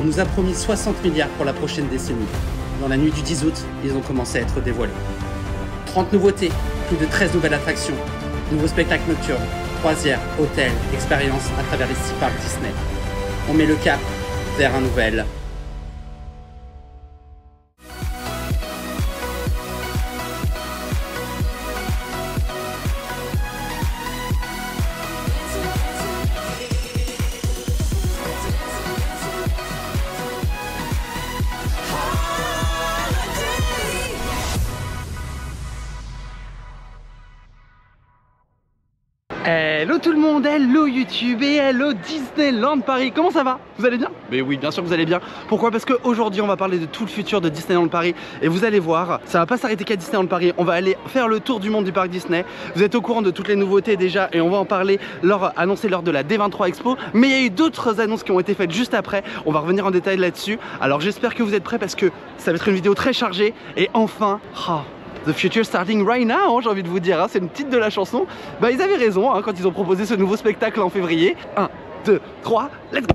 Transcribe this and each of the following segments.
On nous a promis 60 milliards pour la prochaine décennie. Dans la nuit du 10 août, ils ont commencé à être dévoilés. 30 nouveautés, plus de 13 nouvelles attractions, nouveaux spectacles nocturnes, croisières, hôtels, expériences à travers les 6 parcs Disney. On met le cap vers un nouvel Hello tout le monde, hello YouTube et hello Disneyland Paris. Comment ça va? Vous allez bien? Mais oui, bien sûr que vous allez bien. Pourquoi? Parce qu'aujourd'hui on va parler de tout le futur de Disneyland Paris. Et vous allez voir, ça va pas s'arrêter qu'à Disneyland Paris. On va aller faire le tour du monde du parc Disney. Vous êtes au courant de toutes les nouveautés déjà et on va en parler annoncées lors de la D23 Expo. Mais il y a eu d'autres annonces qui ont été faites juste après. On va revenir en détail là-dessus. Alors j'espère que vous êtes prêts parce que ça va être une vidéo très chargée. Et enfin, The future starting right now, j'ai envie de vous dire, c'est le titre de la chanson. Bah ils avaient raison quand ils ont proposé ce nouveau spectacle en février. 1, 2, 3, let's go!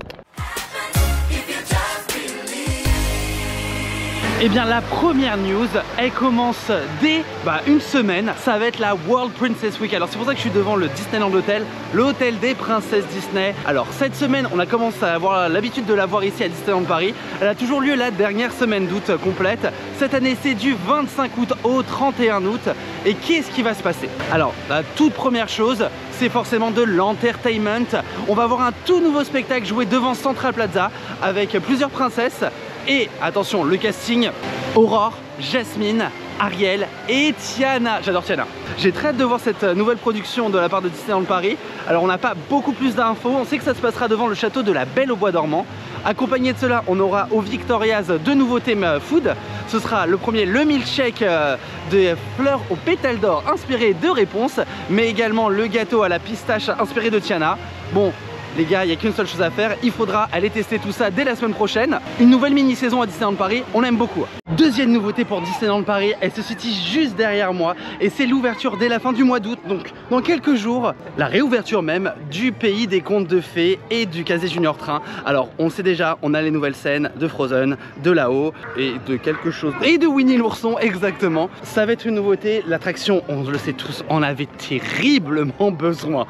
Et bien la première news, elle commence dès une semaine. Ça va être la World Princess Week. Alors c'est pour ça que je suis devant le Disneyland Hotel, le hôtel des princesses Disney. Alors cette semaine, on a commencé à avoir l'habitude de la voir ici à Disneyland Paris. Elle a toujours lieu la dernière semaine d'août complète. Cette année c'est du 25 août au 31 août. Et qu'est-ce qui va se passer? Alors la toute première chose, c'est forcément de l'entertainment. On va avoir un tout nouveau spectacle joué devant Central Plaza avec plusieurs princesses. Et attention, le casting: Aurore, Jasmine, Ariel et Tiana. J'adore Tiana. J'ai très hâte de voir cette nouvelle production de la part de Disneyland Paris. Alors on n'a pas beaucoup plus d'infos. On sait que ça se passera devant le château de la Belle au Bois dormant. Accompagné de cela, on aura au Victoria's deux nouveaux thèmes food. Ce sera le premier, le milkshake de fleurs aux pétales d'or inspiré de Réponse, mais également le gâteau à la pistache inspiré de Tiana. Bon, les gars, il n'y a qu'une seule chose à faire, il faudra aller tester tout ça dès la semaine prochaine. Une nouvelle mini-saison à Disneyland Paris, on aime beaucoup. Deuxième nouveauté pour Disneyland Paris, elle se situe juste derrière moi et c'est l'ouverture dès la fin du mois d'août, donc dans quelques jours, la réouverture même du pays des contes de fées et du Casey Junior Train. Alors on sait déjà, on a les nouvelles scènes de Frozen, de là-haut et de quelque chose, et de Winnie l'ourson exactement. Ça va être une nouveauté, l'attraction, on le sait tous, en avait terriblement besoin.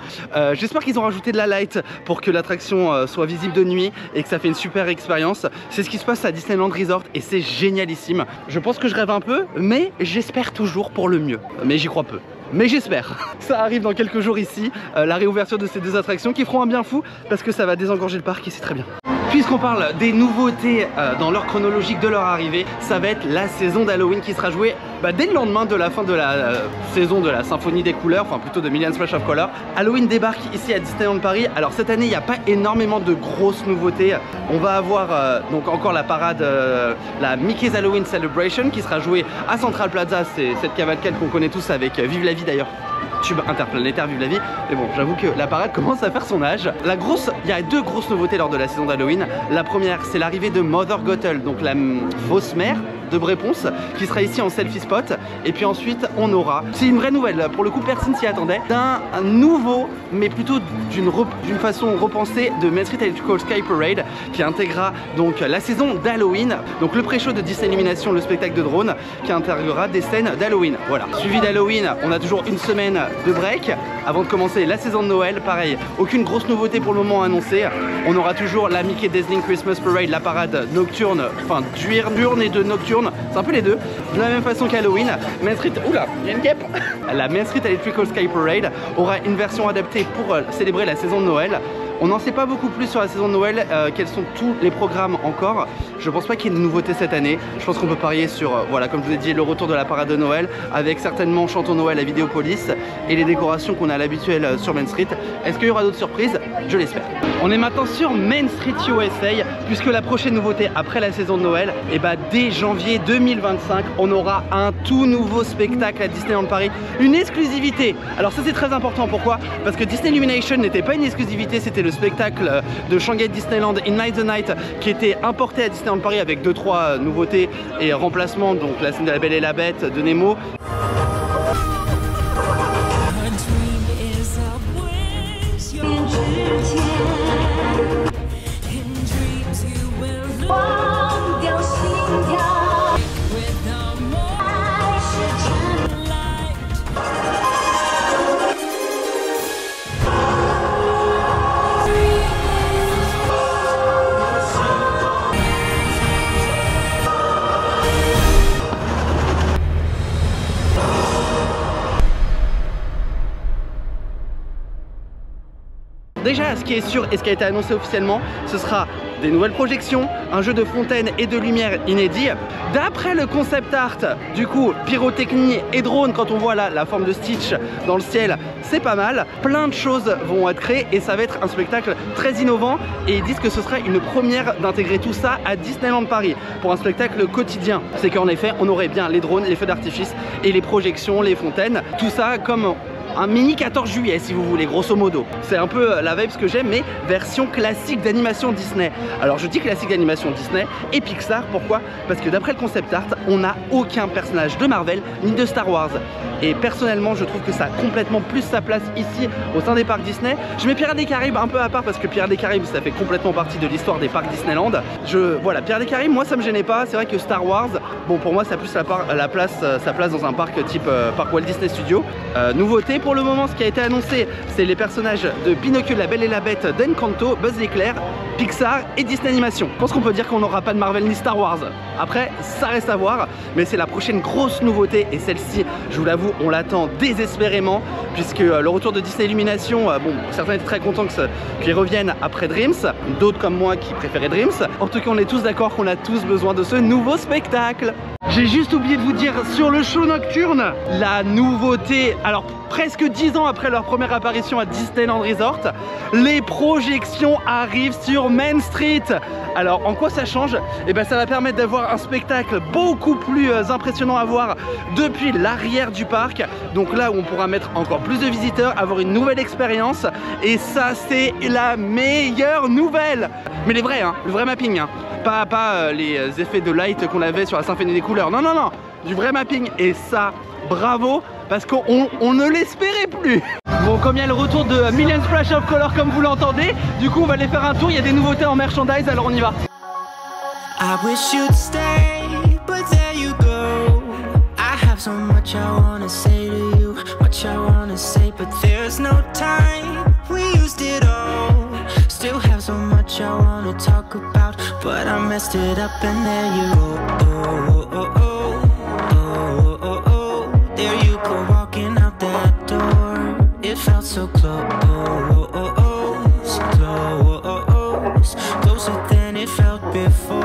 J'espère qu'ils ont rajouté de la light pour que l'attraction soit visible de nuit et que ça fait une super expérience. C'est ce qui se passe à Disneyland Resort et c'est génialissime. Je pense que je rêve un peu, mais j'espère toujours pour le mieux. Mais j'y crois peu. Mais j'espère. Ça arrive dans quelques jours ici, la réouverture de ces deux attractions qui feront un bien fou parce que ça va désengorger le parc et c'est très bien. Puisqu'on parle des nouveautés dans l'ordre chronologique de leur arrivée, ça va être la saison d'Halloween qui sera jouée dès le lendemain de la fin de la saison de la Symphonie des couleurs, enfin plutôt de Million Splash of Color. Halloween débarque ici à Disneyland Paris. Alors cette année, il n'y a pas énormément de grosses nouveautés. On va avoir donc encore la parade, la Mickey's Halloween Celebration qui sera jouée à Central Plaza. C'est cette cavalcade qu'on connaît tous avec Vive la vie d'ailleurs. Tube interplanétaire, Vive la vie. Mais bon, j'avoue que la parade commence à faire son âge. Il y a deux grosses nouveautés lors de la saison d'Halloween. La première, c'est l'arrivée de Mother Gothel, donc la fausse mère de Réponse, qui sera ici en selfie spot. Et puis ensuite, on aura, c'est une vraie nouvelle, pour le coup personne s'y attendait, d'un nouveau, mais plutôt d'une façon repensée de Main Street Electrical Sky Parade, qui intégrera donc la saison d'Halloween, donc le pré-show de Disney Illumination, le spectacle de drone, qui intégrera des scènes d'Halloween. Voilà. Suivi d'Halloween, on a toujours une semaine de break avant de commencer la saison de Noël. Pareil, aucune grosse nouveauté pour le moment annoncée. On aura toujours la Mickey Dazzling Christmas Parade, la parade nocturne, enfin diurne et de nocturne. C'est un peu les deux. De la même façon qu'Halloween, Main Street, oula, il y a une guêpe. La Main Street Electrical Sky Parade aura une version adaptée pour célébrer la saison de Noël. On n'en sait pas beaucoup plus sur la saison de Noël, quels sont tous les programmes encore. Je pense pas qu'il y ait de nouveautés cette année. Je pense qu'on peut parier sur, voilà, comme je vous ai dit, le retour de la parade de Noël, avec certainement Chantons Noël à Vidéopolis et les décorations qu'on a à l'habituel sur Main Street. Est-ce qu'il y aura d'autres surprises? Je l'espère. On est maintenant sur Main Street USA, puisque la prochaine nouveauté après la saison de Noël, et dès janvier 2025, on aura un tout nouveau spectacle à Disneyland Paris, une exclusivité. Alors ça c'est très important, pourquoi? Parce que Disney Illumination n'était pas une exclusivité, c'était le spectacle de Shanghai Disneyland In Night the Night qui était importé à Disneyland Paris avec 2-3 nouveautés et remplacements, donc la scène de La Belle et la Bête, de Nemo. déjà, ce qui est sûr et ce qui a été annoncé officiellement, ce sera des nouvelles projections, un jeu de fontaine et de lumière inédit. D'après le concept art, du coup, pyrotechnie et drone, quand on voit là la forme de Stitch dans le ciel, c'est pas mal. Plein de choses vont être créées et ça va être un spectacle très innovant. Et ils disent que ce serait une première d'intégrer tout ça à Disneyland Paris pour un spectacle quotidien. C'est qu'en effet, on aurait bien les drones, les feux d'artifice et les projections, les fontaines. Tout ça comme un mini 14 juillet si vous voulez, grosso modo. C'est un peu la vibe que j'aime, mais version classique d'animation Disney. Alors je dis classique d'animation Disney et Pixar, pourquoi? Parce que d'après le concept art, on n'a aucun personnage de Marvel ni de Star Wars. Et personnellement, je trouve que ça a complètement plus sa place ici au sein des parcs Disney. Je mets Pirates des Caraïbes un peu à part parce que Pirates des Caraïbes, ça fait complètement partie de l'histoire des parcs Disneyland. Voilà, Pirates des Caraïbes, moi ça me gênait pas. C'est vrai que Star Wars, bon pour moi ça a plus sa place dans un parc type parc Walt Disney Studios. Nouveauté pour le moment, ce qui a été annoncé, c'est les personnages de Pinocchio, La Belle et la Bête, d'Encanto, Buzz l'éclair, Pixar et Disney Animation. Je pense qu'on peut dire qu'on n'aura pas de Marvel ni Star Wars. Après, ça reste à voir, mais c'est la prochaine grosse nouveauté et celle-ci, je vous l'avoue, on l'attend désespérément puisque le retour de Disney Illumination, bon, certains étaient très contents qu'ils reviennent après Dreams, d'autres comme moi qui préféraient Dreams. En tout cas, on est tous d'accord qu'on a tous besoin de ce nouveau spectacle. J'ai juste oublié de vous dire sur le show nocturne, la nouveauté, alors presque 10 ans après leur première apparition à Disneyland Resort, les projections arrivent sur Main Street. Alors en quoi ça change? Eh bien ça va permettre d'avoir un spectacle beaucoup plus impressionnant à voir depuis l'arrière du parc. Donc là où on pourra mettre encore plus de visiteurs, avoir une nouvelle expérience. Et ça c'est la meilleure nouvelle. Mais les vrais, hein, le vrai mapping, hein. Pas les effets de light qu'on avait sur la symphonie des couleurs. Non, non, non, du vrai mapping. Et ça, bravo, parce qu'on ne l'espérait plus. Bon, comme il y a le retour de Million Splash of Color comme vous l'entendez, du coup on va aller faire un tour, il y a des nouveautés en merchandise, alors on y va. I wish you'd stay, but there you go. I have so much I wanna say to you, much I wanna say, but there's no time. We used it all. Still have so much I wanna talk about, but I messed it up and there you go. Oh, oh, oh, oh, oh, oh. There you go walking out that door. It felt so close, oh, oh, oh, so close, closer than it felt before.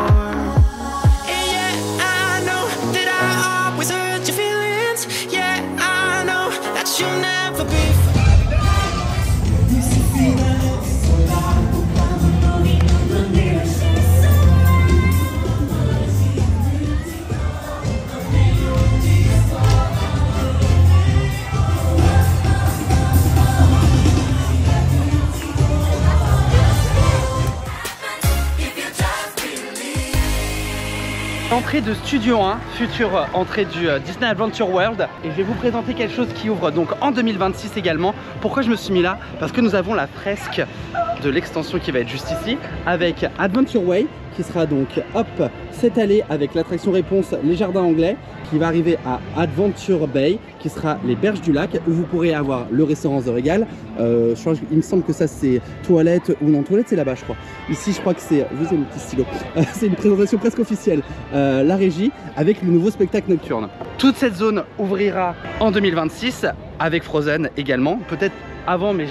And yeah, I know that I always hurt your feelings. Yeah, I know that you'll never be. Entrée de Studio 1, future entrée du Disney Adventure World, et je vais vous présenter quelque chose qui ouvre donc en 2026 également. Pourquoi je me suis mis là? Parce que nous avons la fresque de l'extension qui va être juste ici avec Adventure Way qui sera donc hop cette allée avec l'attraction réponse les jardins anglais qui va arriver à Adventure Bay qui sera les berges du lac où vous pourrez avoir le restaurant The Regal. Il me semble que ça c'est toilette ou non, toilette c'est là-bas je crois. Ici je crois que c'est, vous avez mon petit stylo, c'est une présentation presque officielle. La régie avec le nouveau spectacle nocturne. Toute cette zone ouvrira en 2026 avec Frozen également, peut-être avant mais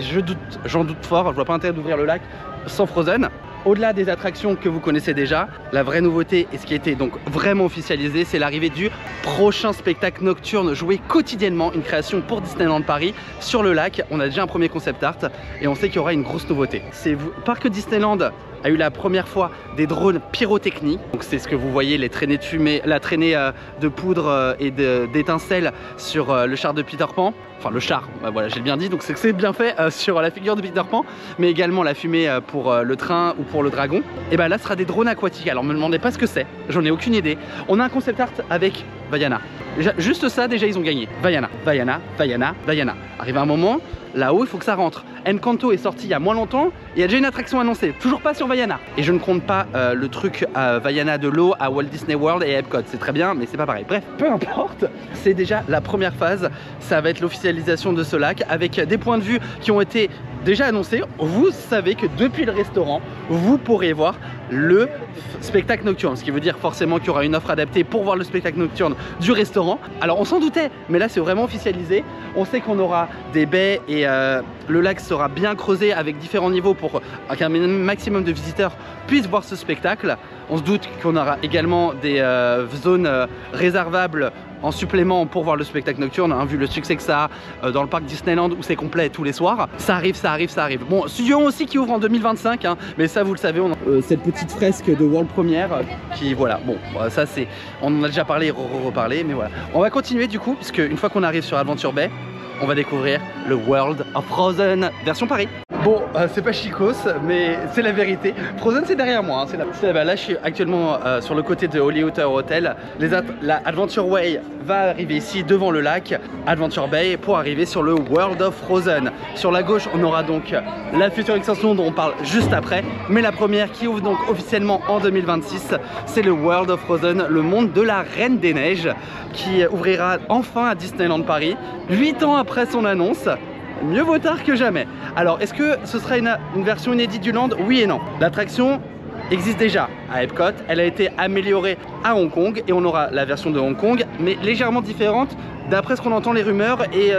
j'en doute fort, je vois pas intérêt d'ouvrir le lac sans Frozen. Au-delà des attractions que vous connaissez déjà, la vraie nouveauté et ce qui a été donc vraiment officialisé, c'est l'arrivée du prochain spectacle nocturne joué quotidiennement, une création pour Disneyland Paris sur le lac. On a déjà un premier concept art et on sait qu'il y aura une grosse nouveauté. Parc Disneyland a eu la première fois des drones pyrotechniques. Donc c'est ce que vous voyez, les traînées de fumée, la traînée de poudre et d'étincelles sur le char de Peter Pan. Enfin le char, voilà j'ai bien dit, donc c'est bien fait sur la figure de Peter Pan, mais également la fumée pour le train ou pour le dragon. Et ben là ce sera des drones aquatiques, alors me demandez pas ce que c'est, j'en ai aucune idée. On a un concept art avec Vaiana. Juste ça déjà ils ont gagné. Vaiana, Vaiana, Vaiana, Vaiana. Arrive un moment, là-haut il faut que ça rentre. Encanto est sorti il y a moins longtemps, et il y a déjà une attraction annoncée, toujours pas sur Vaiana. Et je ne compte pas le truc à Vaiana de l'eau à Walt Disney World et Epcot, c'est très bien mais c'est pas pareil. Bref, peu importe, c'est déjà la première phase, ça va être l'officialisation de ce lac avec des points de vue qui ont été déjà annoncé, vous savez que depuis le restaurant, vous pourrez voir le spectacle nocturne, ce qui veut dire forcément qu'il y aura une offre adaptée pour voir le spectacle nocturne du restaurant. Alors on s'en doutait, mais là c'est vraiment officialisé. On sait qu'on aura des baies et le lac sera bien creusé avec différents niveaux pour qu'un maximum de visiteurs puissent voir ce spectacle. On se doute qu'on aura également des zones réservables en supplément pour voir le spectacle nocturne, hein, vu le succès que ça a dans le parc Disneyland où c'est complet tous les soirs. Ça arrive, ça arrive, ça arrive. Bon, Studio aussi qui ouvre en 2025, hein, mais ça vous le savez, on a cette petite fresque de World Premiere qui, voilà, bon, ça c'est, on en a déjà parlé, reparlé, mais voilà. On va continuer du coup, puisque une fois qu'on arrive sur Adventure Bay, on va découvrir le World of Frozen version Paris. Bon, c'est pas chicos, mais c'est la vérité. Frozen, c'est derrière moi. Hein, là, je suis actuellement sur le côté de Hollywood Tower Hotel. La Adventure Way va arriver ici devant le lac Adventure Bay pour arriver sur le World of Frozen. Sur la gauche, on aura donc la future extension dont on parle juste après. Mais la première qui ouvre donc officiellement en 2026, c'est le World of Frozen, le monde de la Reine des Neiges, qui ouvrira enfin à Disneyland Paris, 8 ans après son annonce. Mieux vaut tard que jamais. Alors, est-ce que ce sera une version inédite du land? Oui et non. L'attraction existe déjà à Epcot, elle a été améliorée à Hong Kong et on aura la version de Hong Kong, mais légèrement différente d'après ce qu'on entend les rumeurs. Et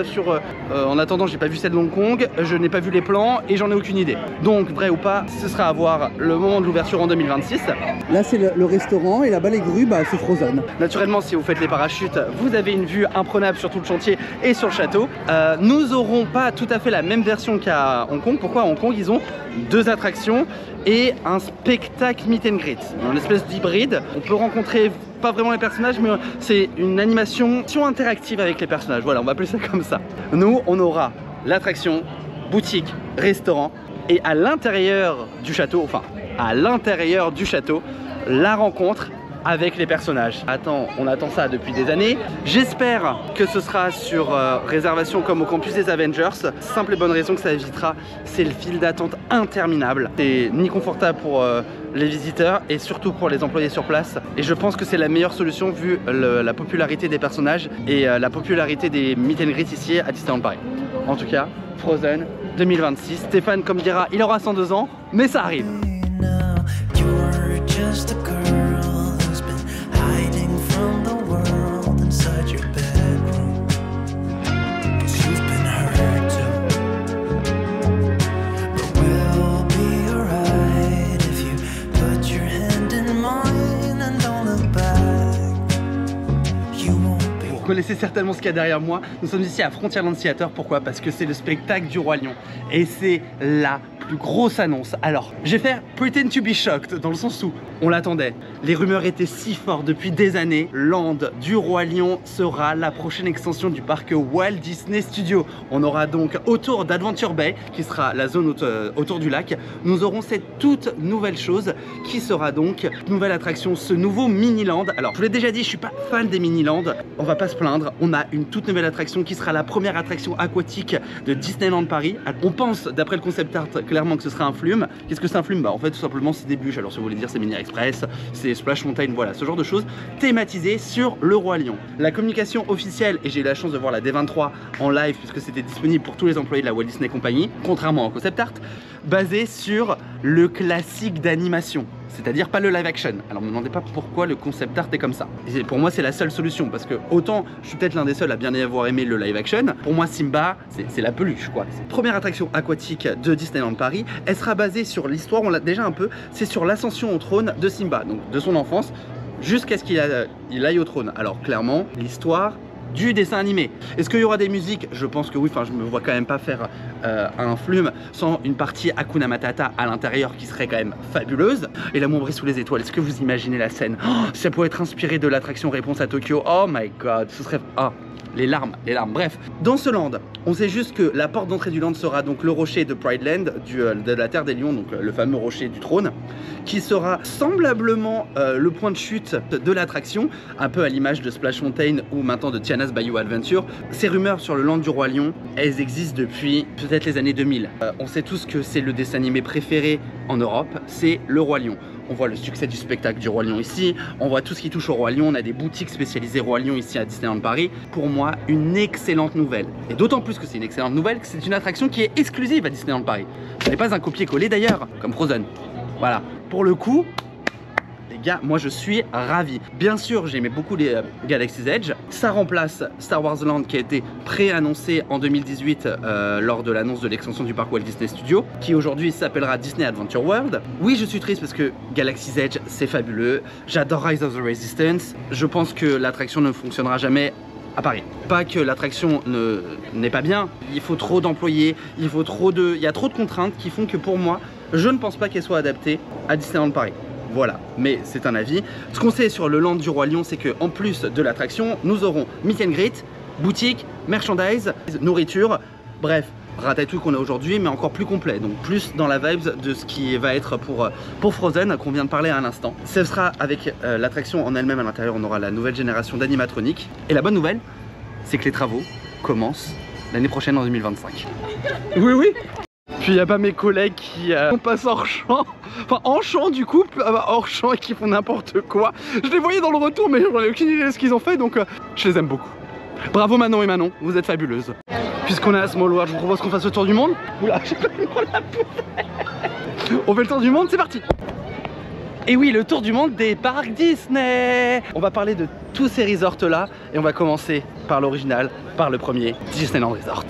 en attendant, j'ai pas vu celle de Hong Kong, je n'ai pas vu les plans et j'en ai aucune idée. Donc, vrai ou pas, ce sera à voir le moment de l'ouverture en 2026. Là, c'est le restaurant et là-bas, les grues, c'est Frozen. Naturellement, si vous faites les parachutes, vous avez une vue imprenable sur tout le chantier et sur le château. Nous n'aurons pas tout à fait la même version qu'à Hong Kong. Pourquoi à Hong Kong, ils ont 2 attractions et un spectacle meet and greet, une espèce d'hybride. On peut rencontrer pas vraiment les personnages, mais c'est une animation interactive avec les personnages. Voilà, on va appeler ça comme ça. Nous, on aura l'attraction, boutique, restaurant, et à l'intérieur du château, la rencontre avec les personnages. On attend ça depuis des années. J'espère que ce sera sur réservation comme au campus des Avengers. Simple et bonne raison que ça évitera, c'est le fil d'attente interminable. C'est ni confortable pour les visiteurs et surtout pour les employés sur place. Et je pense que c'est la meilleure solution vu la popularité des personnages et la popularité des meet and greet ici à Disneyland Paris. En tout cas, Frozen 2026. Stéphane, comme dira, il aura 102 ans, mais ça arrive. Vous connaissez certainement ce qu'il y a derrière moi. Nous sommes ici à Frontierland Theater. Pourquoi? Parce que c'est le spectacle du Roi Lion. Et c'est la plus grosse annonce. Alors, je vais faire Pretend to be shocked, dans le sens où on l'attendait. Les rumeurs étaient si fortes depuis des années. Land du Roi Lion sera la prochaine extension du parc Walt Disney Studios. On aura donc autour d'Adventure Bay, qui sera la zone autour du lac, nous aurons cette toute nouvelle chose qui sera donc une nouvelle attraction, ce nouveau Miniland. Alors, je vous l'ai déjà dit, je suis pas fan des Miniland. On va pas se plaindre, on a une toute nouvelle attraction qui sera la première attraction aquatique de Disneyland Paris. On pense, d'après le concept art, clairement que ce sera un flume. Qu'est-ce que c'est un flume? En fait, tout simplement, c'est des bûches. Alors, si vous voulez dire, c'est Mini Express, c'est Splash Mountain, voilà, ce genre de choses thématisées sur le Roi Lion. La communication officielle, et j'ai eu la chance de voir la D23 en live puisque c'était disponible pour tous les employés de la Walt Disney Company, contrairement au concept art, basé sur le classique d'animation. C'est-à-dire pas le live action. Alors me demandez pas pourquoi le concept art est comme ça. Et pour moi c'est la seule solution parce que autant je suis peut-être l'un des seuls à bien avoir aimé le live action, pour moi Simba c'est la peluche quoi. Première attraction aquatique de Disneyland Paris, elle sera basée sur l'histoire, on l'a déjà un peu, c'est sur l'ascension au trône de Simba, donc de son enfance jusqu'à ce qu'il aille au trône. Alors clairement l'histoire du dessin animé. Est-ce qu'il y aura des musiques? Je pense que oui, enfin je me vois quand même pas faire un flume sans une partie Hakuna Matata à l'intérieur qui serait quand même fabuleuse. Et l'amour brille sous les étoiles, est-ce que vous imaginez la scène? Ça pourrait être inspiré de l'attraction Réponse à Tokyo. Oh my god, ce serait... les larmes. Bref, dans ce land, on sait juste que la porte d'entrée du land sera donc le rocher de Pride Land, de la Terre des Lions, donc le fameux rocher du trône, qui sera semblablement le point de chute de l'attraction, un peu à l'image de Splash Mountain ou maintenant de Tiana's Bayou Adventure. Ces rumeurs sur le land du Roi Lion, elles existent depuis peut-être les années 2000. On sait tous que c'est le dessin animé préféré en Europe, c'est le Roi Lion. on voit le succès du spectacle du Roi Lion ici, on voit tout ce qui touche au Roi Lion, on a des boutiques spécialisées Roi Lion ici à Disneyland Paris. Pour moi, une excellente nouvelle. Et d'autant plus que c'est une excellente nouvelle que c'est une attraction qui est exclusive à Disneyland Paris. Ce n'est pas un copier-coller d'ailleurs, comme Frozen. Voilà, pour le coup, les gars, moi je suis ravi. Bien sûr, j'aimais beaucoup les Galaxy's Edge. Ça remplace Star Wars Land qui a été pré-annoncé en 2018 lors de l'annonce de l'extension du parc Walt Disney Studios, qui aujourd'hui s'appellera Disney Adventure World. Oui, je suis triste parce que Galaxy's Edge, c'est fabuleux. J'adore Rise of the Resistance. Je pense que l'attraction ne fonctionnera jamais à Paris. Pas que l'attraction n'est pas bien, il faut trop d'employés, il y a trop de contraintes qui font que pour moi, je ne pense pas qu'elle soit adaptée à Disneyland Paris. Voilà, mais c'est un avis. Ce qu'on sait sur le Land du Roi Lion, c'est qu'en plus de l'attraction, nous aurons meet and greet, boutique, merchandise, nourriture, bref, Ratatouille qu'on a aujourd'hui, mais encore plus complet, donc plus dans la vibes de ce qui va être pour Frozen, qu'on vient de parler à l'instant. Ce sera avec l'attraction en elle-même à l'intérieur, on aura la nouvelle génération d'animatroniques. Et la bonne nouvelle, c'est que les travaux commencent l'année prochaine en 2025. Oui, oui. Puis il n'y a pas mes collègues qui passent hors champ, enfin en champ du coup, hors champ et qui font n'importe quoi. Je les voyais dans le retour, mais j'en ai aucune idée de ce qu'ils ont fait, donc je les aime beaucoup. Bravo Manon et Manon, vous êtes fabuleuses. Puisqu'on est à Small World, je vous propose qu'on fasse le tour du monde. Oula, j'ai pas mis dans la poubelle. On fait le tour du monde, c'est parti. Et oui, le tour du monde des parcs Disney. On va parler de tous ces resorts là et on va commencer par l'original, par le premier, Disneyland Resort.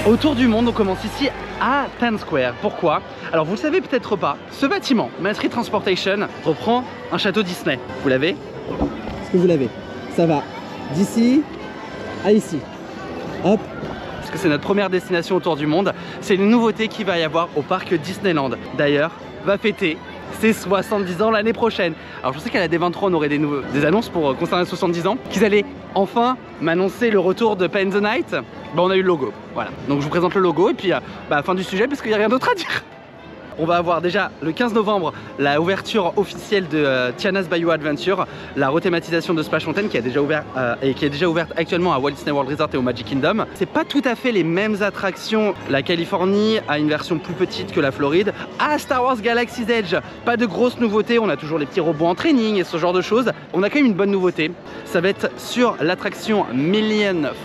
Au tour du monde, on commence ici à Times Square. Pourquoi? Alors vous le savez peut-être pas, ce bâtiment, Main Street Transportation, reprend un château Disney. Vous l'avez? Est-ce que vous l'avez? Ça va d'ici à ici. Hop. Parce que c'est notre première destination au tour du monde. C'est une nouveauté qu'il va y avoir au parc Disneyland. D'ailleurs, va fêter ses 70 ans l'année prochaine. Alors je sais qu'à la D23 on aurait des annonces pour concernant les 70 ans, qu'ils allaient enfin m'annoncer le retour de Paint the Night. Bah on a eu le logo, voilà. Donc je vous présente le logo et puis fin du sujet parce qu'il n'y a rien d'autre à dire. On va avoir déjà le 15 novembre la ouverture officielle de Tiana's Bayou Adventure, la rethématisation de Splash Mountain qui a déjà ouvert et qui est déjà ouverte actuellement à Walt Disney World Resort et au Magic Kingdom. C'est pas tout à fait les mêmes attractions. La Californie a une version plus petite que la Floride. À Star Wars Galaxy's Edge, pas de grosses nouveautés. On a toujours les petits robots en training et ce genre de choses. On a quand même une bonne nouveauté. Ça va être sur l'attraction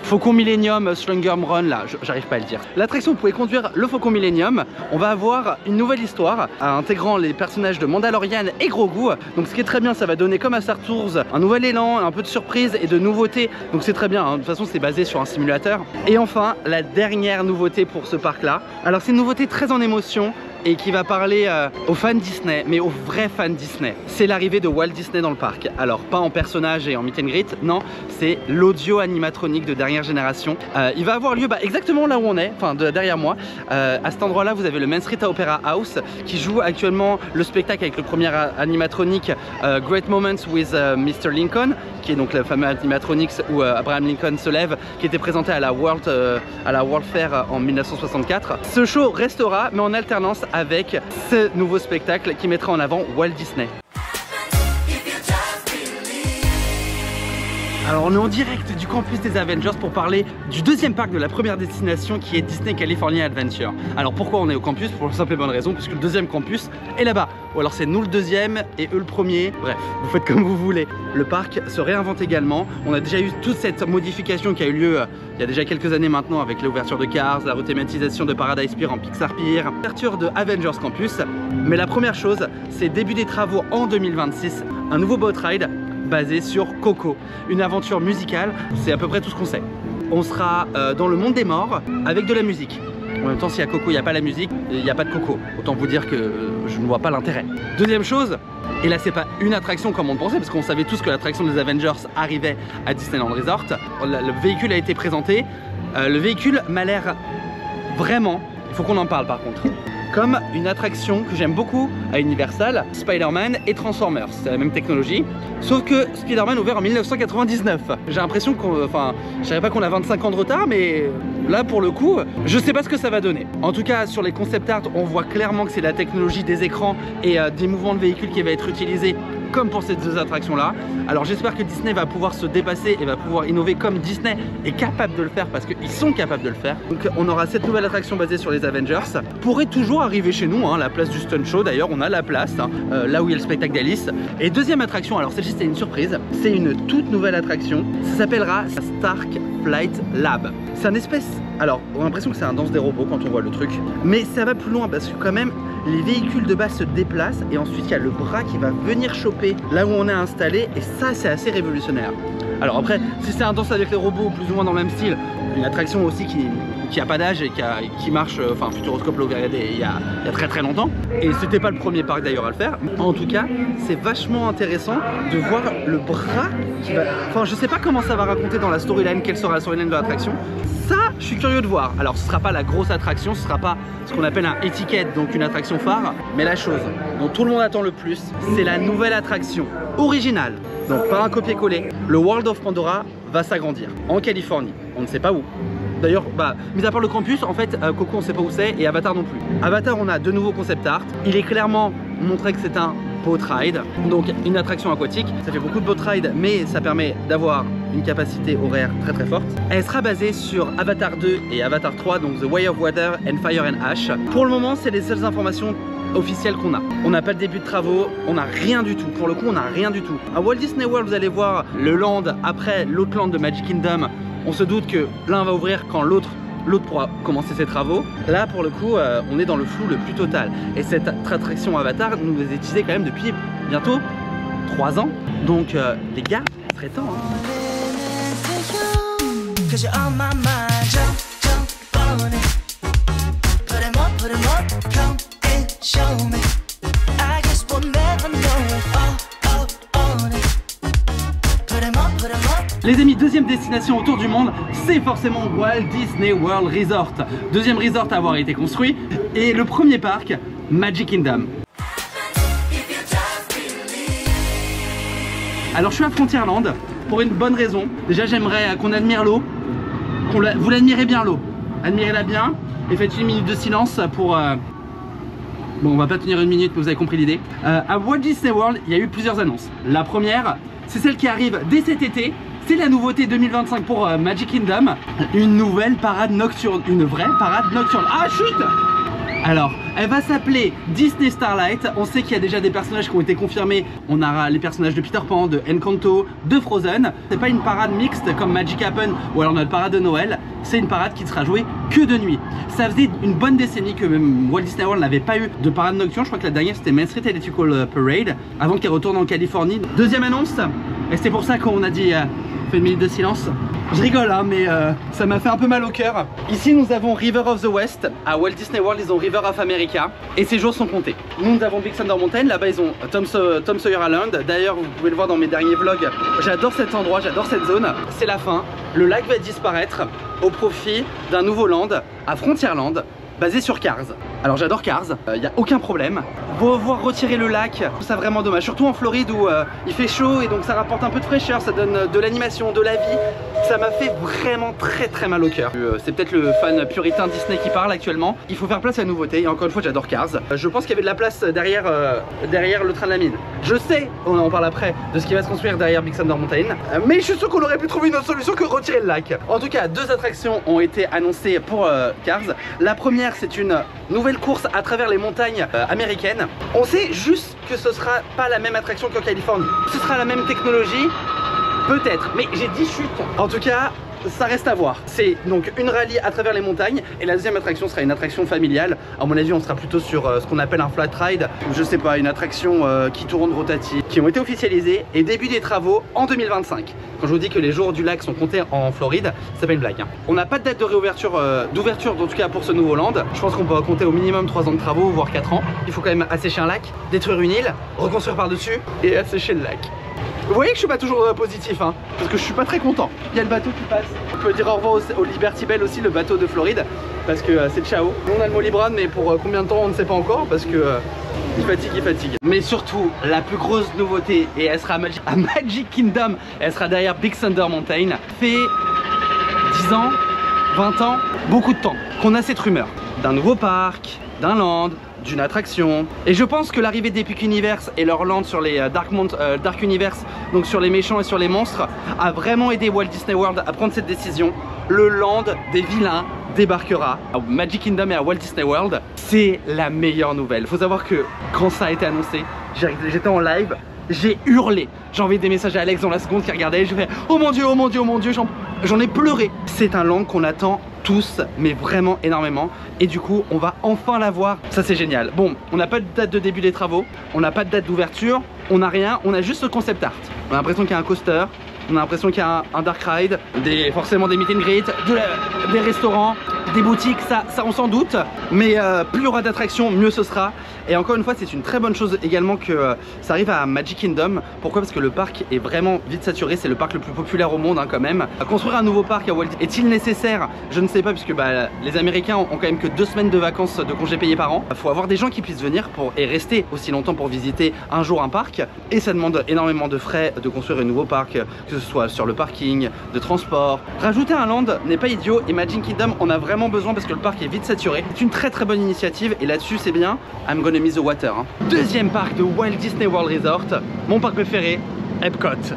Faucon Millennium Slumgorn Run, là, j'arrive pas à le dire. L'attraction, vous pouvez conduire le Faucon Millennium. On va avoir une nouvelle histoire intégrant les personnages de Mandalorian et Grogu. Donc ce qui est très bien, ça va donner comme à Star Tours un nouvel élan, un peu de surprise et de nouveauté. Donc c'est très bien, hein. De toute façon c'est basé sur un simulateur. Et enfin, la dernière nouveauté pour ce parc là. Alors c'est une nouveauté très en émotion et qui va parler aux fans Disney, mais aux vrais fans Disney. C'est l'arrivée de Walt Disney dans le parc. Alors pas en personnage et en meet and greet, non, c'est l'audio animatronique de dernière génération. Il va avoir lieu exactement là où on est, enfin derrière moi. À cet endroit là vous avez le Main Street Opera House qui joue actuellement le spectacle avec le premier animatronique Great Moments with Mr. Lincoln, qui est donc le fameux animatronics où Abraham Lincoln se lève, qui était présenté à la World Fair en 1964. Ce show restera mais en alternance avec ce nouveau spectacle qui mettra en avant Walt Disney. Alors on est en direct du campus des Avengers pour parler du deuxième parc de la première destination qui est Disney California Adventure. Alors pourquoi on est au campus? Pour la simple et bonne raison, puisque le deuxième campus est là-bas. Ou alors c'est nous le deuxième et eux le premier. Bref, vous faites comme vous voulez. Le parc se réinvente également. On a déjà eu toute cette modification qui a eu lieu il y a déjà quelques années maintenant avec l'ouverture de Cars, la rethématisation de Paradise Pier en Pixar Pier, l'ouverture de Avengers Campus. Mais la première chose, c'est début des travaux en 2026, un nouveau boat ride basé sur Coco, une aventure musicale, c'est à peu près tout ce qu'on sait. On sera dans le monde des morts avec de la musique. En même temps, s'il y a Coco, il n'y a pas la musique, il n'y a pas de Coco. Autant vous dire que je ne vois pas l'intérêt. Deuxième chose, et là c'est pas une attraction comme on le pensait, parce qu'on savait tous que l'attraction des Avengers arrivait à Disneyland Resort. Le véhicule a été présenté. Le véhicule m'a l'air vraiment, il faut qu'on en parle par contre, comme une attraction que j'aime beaucoup à Universal, Spider-Man et Transformers. C'est la même technologie, sauf que Spider-Man ouvert en 1999. J'ai l'impression qu'on... Enfin, je dirais pas qu'on a 25 ans de retard, mais là pour le coup, je sais pas ce que ça va donner. En tout cas, sur les concept art, on voit clairement que c'est la technologie des écrans et des mouvements de véhicule qui va être utilisée comme pour ces deux attractions là. Alors j'espère que Disney va pouvoir se dépasser et va pouvoir innover comme Disney est capable de le faire, parce qu'ils sont capables de le faire. Donc on aura cette nouvelle attraction basée sur les Avengers. Pourrait toujours arriver chez nous, hein, la place du Stunt Show d'ailleurs, on a la place, hein, là où il y a le spectacle d'Alice. Et deuxième attraction, alors celle-ci c'était une surprise, c'est une toute nouvelle attraction, ça s'appellera Stark Flight Lab. C'est un espèce, alors on a l'impression que c'est un danse des robots quand on voit le truc, mais ça va plus loin parce que quand même les véhicules de base se déplacent et ensuite il y a le bras qui va venir choper là où on est installé, et ça c'est assez révolutionnaire. Alors après, si c'est un danse avec les robots plus ou moins dans le même style, une attraction aussi qui a pas d'âge et qui marche, enfin Futuroscope l'a ouvert il y a très très longtemps, et c'était pas le premier parc d'ailleurs à le faire. En tout cas, c'est vachement intéressant de voir le bras qui va, enfin je sais pas comment ça va raconter dans la storyline, quelle sera la storyline de l'attraction. Ça, je suis curieux de voir. Alors ce sera pas la grosse attraction, ce sera pas ce qu'on appelle un étiquette, donc une attraction phare, mais la chose dont tout le monde attend le plus, c'est la nouvelle attraction originale, donc pas un copier-coller. Le World of Pandora va s'agrandir en Californie, on ne sait pas où. D'ailleurs, mis à part le campus, en fait, Coco on sait pas où c'est, et Avatar non plus. Avatar, on a de nouveaux concept art. Il est clairement montré que c'est un boat ride, donc une attraction aquatique. Ça fait beaucoup de boat ride, mais ça permet d'avoir une capacité horaire très très forte. Elle sera basée sur Avatar 2 et Avatar 3, donc The Way of Water and Fire and Ash. Pour le moment, c'est les seules informations officielles qu'on a. On n'a pas le début de travaux, on n'a rien du tout. Pour le coup, on n'a rien du tout. À Walt Disney World, vous allez voir le land après l'autre land de Magic Kingdom. On se doute que l'un va ouvrir quand l'autre pourra commencer ses travaux. Là pour le coup on est dans le flou le plus total, et cette attraction Avatar nous est utilisée quand même depuis bientôt 3 ans, donc les gars, il serait temps hein. Les amis, deuxième destination autour du monde, c'est forcément Walt Disney World Resort. Deuxième resort à avoir été construit, et le premier parc, Magic Kingdom. Alors je suis à Frontierland pour une bonne raison. Déjà j'aimerais qu'on admire l'eau, vous l'admirez bien l'eau, admirez-la bien, et faites une minute de silence pour... Bon, on va pas tenir une minute, mais vous avez compris l'idée. À Walt Disney World, il y a eu plusieurs annonces. La première, c'est celle qui arrive dès cet été. C'est la nouveauté 2025 pour Magic Kingdom. Une nouvelle parade nocturne, une vraie parade nocturne. Ah chut! Alors, elle va s'appeler Disney Starlight. On sait qu'il y a déjà des personnages qui ont été confirmés. On aura les personnages de Peter Pan, de Encanto, de Frozen. C'est pas une parade mixte comme Magic Happen ou alors notre parade de Noël. C'est une parade qui ne sera jouée que de nuit. Ça faisait une bonne décennie que même Walt Disney World n'avait pas eu de parade nocturne. Je crois que la dernière c'était Main Street Electrical Parade avant qu'elle retourne en Californie. Deuxième annonce, et c'est pour ça qu'on a dit fait une minute de silence. Je rigole hein, mais ça m'a fait un peu mal au cœur. Ici nous avons River of the West. À Walt Disney World ils ont River of America, et ces jours sont comptés. Nous avons Big Thunder Mountain, là-bas ils ont Tom Sawyer Island. D'ailleurs vous pouvez le voir dans mes derniers vlogs, j'adore cet endroit, j'adore cette zone. C'est la fin, le lac va disparaître au profit d'un nouveau land à Frontierland, basé sur Cars. Alors j'adore Cars, il n'y a aucun problème. Voir retirer le lac, je trouve ça vraiment dommage. Surtout en Floride où il fait chaud et donc ça rapporte un peu de fraîcheur, ça donne de l'animation, de la vie. Ça m'a fait vraiment très mal au cœur. C'est peut-être le fan puritain Disney qui parle actuellement. Il faut faire place à la nouveauté, et encore une fois j'adore Cars. Je pense qu'il y avait de la place derrière le train de la mine. Je sais, on en parle après, de ce qui va se construire derrière Big Thunder Mountain. Mais je suis sûr qu'on aurait pu trouver une autre solution que retirer le lac. En tout cas, 2 attractions ont été annoncées pour Cars. La première, c'est une nouvelle course à travers les montagnes américaines. On sait juste que ce sera pas la même attraction qu'en Californie. Ce sera la même technologie, peut-être, mais j'ai dit chute. En tout cas, ça reste à voir. C'est donc une rallye à travers les montagnes, et la deuxième attraction sera une attraction familiale. À mon avis on sera plutôt sur ce qu'on appelle un flat ride, je sais pas, une attraction qui tourne rotative, qui ont été officialisées, et début des travaux en 2025. Quand je vous dis que les jours du lac sont comptés en Floride, c'est pas une blague hein. On n'a pas de date de réouverture, d'ouverture en tout cas pour ce nouveau land. Je pense qu'on peut compter au minimum 3 ans de travaux, voire 4 ans. Il faut quand même assécher un lac, détruire une île, reconstruire par dessus et assécher le lac. Vous voyez que je suis pas toujours positif hein, parce que je suis pas très content. Il y a le bateau qui passe. On peut dire au revoir au Liberty Bell aussi, le bateau de Floride, parce que c'est ciao. Nous on a le Molly Brown, mais pour combien de temps on ne sait pas encore, parce que il fatigue. Mais surtout la plus grosse nouveauté, et elle sera à Magic Kingdom, elle sera derrière Big Thunder Mountain. Fait 10 ans, 20 ans, beaucoup de temps qu'on a cette rumeur d'un nouveau parc, d'un land, d'une attraction. Et je pense que l'arrivée d'Epic Universe et leur land sur les Dark Universe, donc sur les méchants et sur les monstres, a vraiment aidé Walt Disney World à prendre cette décision. Le land des vilains débarquera à Magic Kingdom et à Walt Disney World. C'est la meilleure nouvelle. Faut savoir que quand ça a été annoncé, j'étais en live, j'ai hurlé. J'ai envoyé des messages à Alex dans la seconde qui regardait. Je fais oh mon dieu, oh mon dieu, oh mon dieu. J'en ai pleuré. C'est un land qu'on attend tous, mais vraiment énormément. Et du coup, on va enfin l'avoir. Ça, c'est génial. Bon, on n'a pas de date de début des travaux. On n'a pas de date d'ouverture. On n'a rien. On a juste le concept art. On a l'impression qu'il y a un coaster. On a l'impression qu'il y a un dark ride, forcément des meet and greet, des restaurants, des boutiques, ça on s'en doute. Mais plus il y aura d'attractions, mieux ce sera. Et encore une fois, c'est une très bonne chose également que ça arrive à Magic Kingdom. Pourquoi? Parce que le parc est vraiment vite saturé. C'est le parc le plus populaire au monde quand même. Construire un nouveau parc à Walt est-il nécessaire? Je ne sais pas, puisque les Américains ont quand même que 2 semaines de vacances de congés payés par an. Il faut avoir des gens qui puissent venir et rester aussi longtemps pour visiter un jour un parc. Et ça demande énormément de frais de construire un nouveau parc, que ce soit sur le parking, de transport. Rajouter un land n'est pas idiot, et Magic Kingdom en a vraiment besoin parce que le parc est vite saturé. C'est une très bonne initiative, et là-dessus c'est bien. I'm gonna miss the water. Deuxième parc de Walt Disney World Resort, mon parc préféré, Epcot.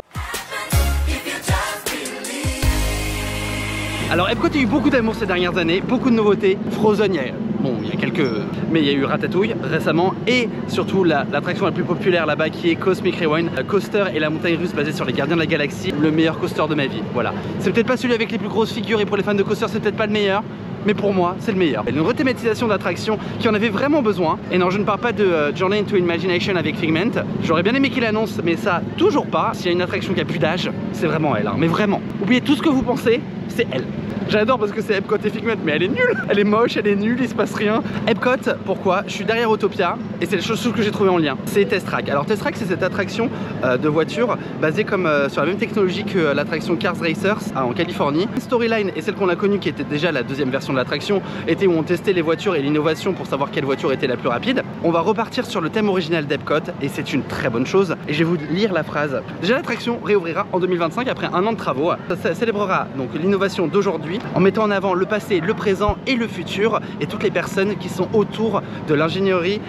Alors Epcot a eu beaucoup d'amour ces dernières années, beaucoup de nouveautés. Frozen, il y a quelques... Mais il y a eu Ratatouille récemment, et surtout l'attraction la plus populaire là-bas qui est Cosmic Rewind, coaster et la montagne russe basée sur les Gardiens de la Galaxie, le meilleur coaster de ma vie, voilà. C'est peut-être pas celui avec les plus grosses figures, et pour les fans de coaster c'est peut-être pas le meilleur, mais pour moi c'est le meilleur. Une rethématisation d'attraction qui en avait vraiment besoin. Et non, je ne parle pas de Journey into Imagination avec Figment. J'aurais bien aimé qu'il annonce, mais ça toujours pas. S'il y a une attraction qui a plus d'âge, c'est vraiment elle, hein. Mais vraiment, oubliez tout ce que vous pensez, c'est elle. J'adore parce que c'est Epcot et Figment, mais elle est nulle. Elle est moche, elle est nulle, il se passe rien. Epcot, pourquoi? Je suis derrière Autopia, et c'est les choses que j'ai trouvé en lien. C'est Test Track. Alors Test Track, c'est cette attraction de voiture basée comme sur la même technologie que l'attraction Cars Racers en Californie. Storyline, et celle qu'on a connue qui était déjà la deuxième version de l'attraction, était où on testait les voitures et l'innovation pour savoir quelle voiture était la plus rapide. On va repartir sur le thème original d'Epcot, et c'est une très bonne chose. Et je vais vous lire la phrase. Déjà, l'attraction réouvrira en 2025 après 1 an de travaux. Ça célébrera donc l'innovation d'aujourd'hui en mettant en avant le passé, le présent et le futur, et toutes les personnes qui sont autour de l'ingénierie,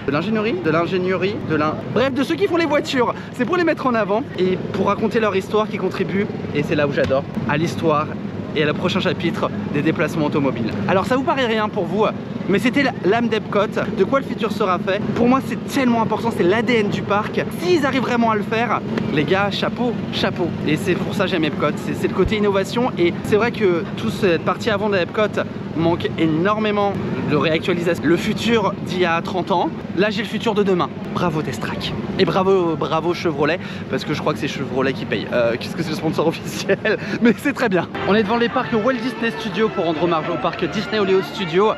bref, de ceux qui font les voitures. C'est pour les mettre en avant et pour raconter leur histoire qui contribue, et c'est là où j'adore, à l'histoire et à le prochain chapitre des déplacements automobiles. Alors ça vous paraît rien pour vous, mais c'était l'âme d'Epcot, de quoi le futur sera fait. Pour moi c'est tellement important, c'est l'ADN du parc. S'ils arrivent vraiment à le faire, les gars, chapeau, chapeau. Et c'est pour ça que j'aime Epcot, c'est le côté innovation. Et c'est vrai que toute cette partie avant d'Epcot manque énormément de réactualisation. Le futur d'il y a 30 ans, là j'ai le futur de demain. Bravo Test Track. Et bravo Chevrolet, parce que je crois que c'est Chevrolet qui paye. Qu'est-ce que c'est le sponsor officiel? Mais c'est très bien. On est devant les parcs Walt Disney Studios pour rendre hommage au parc Disney Hollywood Studios.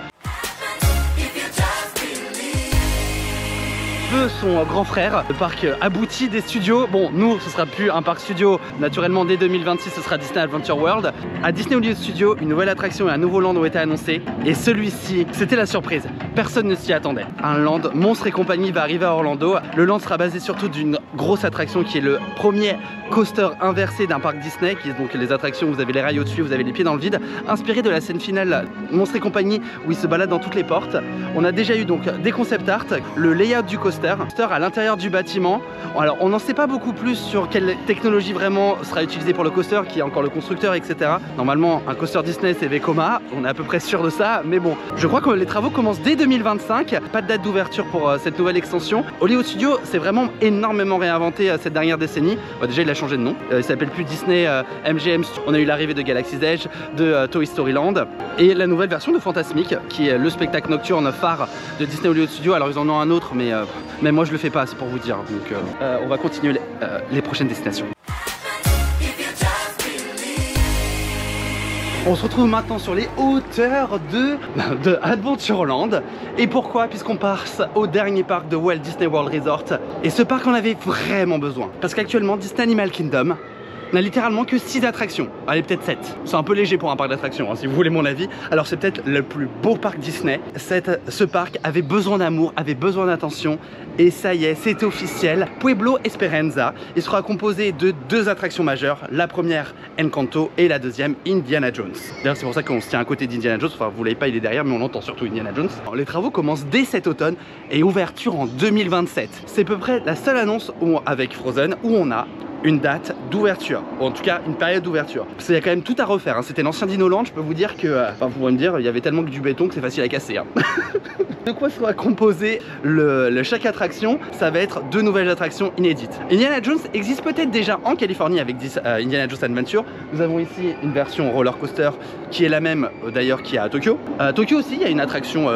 Son grand frère, le parc abouti des studios. Bon, nous ce sera plus un parc studio, naturellement dès 2026 ce sera Disney Adventure World. À Disney Hollywood Studios, une nouvelle attraction et un nouveau land ont été annoncés, et celui-ci, c'était la surprise, personne ne s'y attendait. Un land Monstres et compagnie va arriver à Orlando. Le land sera basé surtout d'une grosse attraction qui est le premier coaster inversé d'un parc Disney, qui est donc les attractions, vous avez les rails au-dessus, vous avez les pieds dans le vide, inspiré de la scène finale Monstres et compagnie où il se balade dans toutes les portes. On a déjà eu donc des concept art, le layout du coaster à l'intérieur du bâtiment. Alors on n'en sait pas beaucoup plus sur quelle technologie vraiment sera utilisée pour le coaster, qui est encore le constructeur, etc. Normalement un coaster Disney c'est Vekoma, on est à peu près sûr de ça, mais bon, je crois que les travaux commencent dès 2025. Pas de date d'ouverture pour cette nouvelle extension. Hollywood Studios s'est vraiment énormément réinventé cette dernière décennie. Déjà il a changé de nom, il s'appelle plus Disney MGM. On a eu l'arrivée de Galaxy's Edge, de Toy Story Land, et la nouvelle version de Fantasmic qui est le spectacle nocturne phare de Disney Hollywood Studios. Alors ils en ont un autre, mais moi je le fais pas, c'est pour vous dire. Donc on va continuer les prochaines destinations. On se retrouve maintenant sur les hauteurs de Adventureland. Et pourquoi? Puisqu'on passe au dernier parc de Walt Disney World Resort. Et ce parc en avait vraiment besoin, parce qu'actuellement Disney Animal Kingdom On a littéralement que 6 attractions, allez peut-être 7. C'est un peu léger pour un parc d'attractions, hein, si vous voulez mon avis. Alors c'est peut-être le plus beau parc Disney. Ce parc avait besoin d'amour, avait besoin d'attention. Et ça y est, c'est officiel. Pueblo Esperanza, il sera composé de 2 attractions majeures. La première, Encanto, et la deuxième, Indiana Jones. D'ailleurs, c'est pour ça qu'on se tient à côté d'Indiana Jones. Enfin, vous l'avez pas, il est derrière, mais on entend surtout Indiana Jones. Alors, les travaux commencent dès cet automne et ouverture en 2027. C'est à peu près la seule annonce avec Frozen où on a une date d'ouverture, ou en tout cas une période d'ouverture. Parce qu'il y a quand même tout à refaire, hein. C'était l'ancien Dinoland, je peux vous dire que, enfin vous pourrez me dire, il y avait tellement que du béton que c'est facile à casser. Hein. De quoi sera composé chaque attraction? Ça va être 2 nouvelles attractions inédites. Indiana Jones existe peut-être déjà en Californie avec Indiana Jones Adventure. Nous avons ici une version roller coaster qui est la même d'ailleurs qu'il y a à Tokyo. Tokyo aussi, il y a une attraction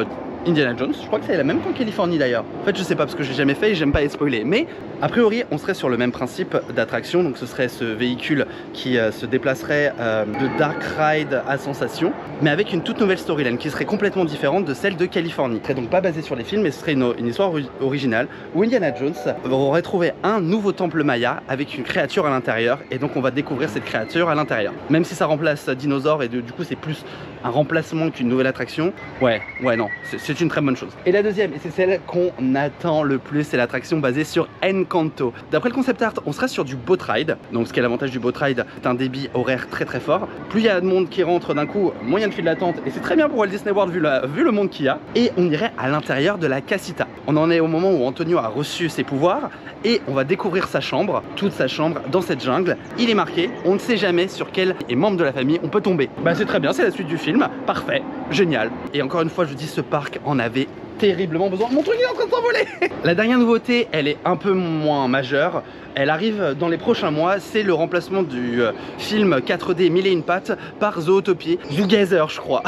Indiana Jones, je crois que c'est la même qu'en Californie d'ailleurs. En fait je sais pas parce que j'ai jamais fait et j'aime pas être spoilé, mais a priori on serait sur le même principe d'attraction, donc ce serait ce véhicule qui se déplacerait de Dark Ride à Sensation, mais avec une toute nouvelle storyline qui serait complètement différente de celle de Californie. Ce serait donc pas basé sur les films, mais ce serait une histoire originale où Indiana Jones aurait trouvé un nouveau temple maya avec une créature à l'intérieur, et donc on va découvrir cette créature à l'intérieur. Même si ça remplace Dinosaur et du coup c'est plus un remplacement qu'une nouvelle attraction, ouais non, c'est une très bonne chose. Et la deuxième, et c'est celle qu'on attend le plus, c'est l'attraction basée sur Encanto. D'après le concept art, on sera sur du boat ride. Donc ce qui est l'avantage du boat ride, c'est un débit horaire très fort. Plus il y a de monde qui rentre d'un coup, moins il y a de file d'attente, et c'est très bien pour Walt Disney World vu le monde qu'il y a. Et on irait à l'intérieur de la casita. On en est au moment où Antonio a reçu ses pouvoirs et on va découvrir sa chambre, toute sa chambre dans cette jungle. Il est marqué, on ne sait jamais sur quel membre de la famille on peut tomber. Bah c'est très bien, c'est la suite du film, parfait, génial. Et encore une fois je vous dis, ce parc en avait terriblement besoin. Mon truc est en train de s'envoler. La dernière nouveauté, elle est un peu moins majeure. Elle arrive dans les prochains mois, c'est le remplacement du film 4D 1001 pattes par Zootopie. Zoogazer je crois.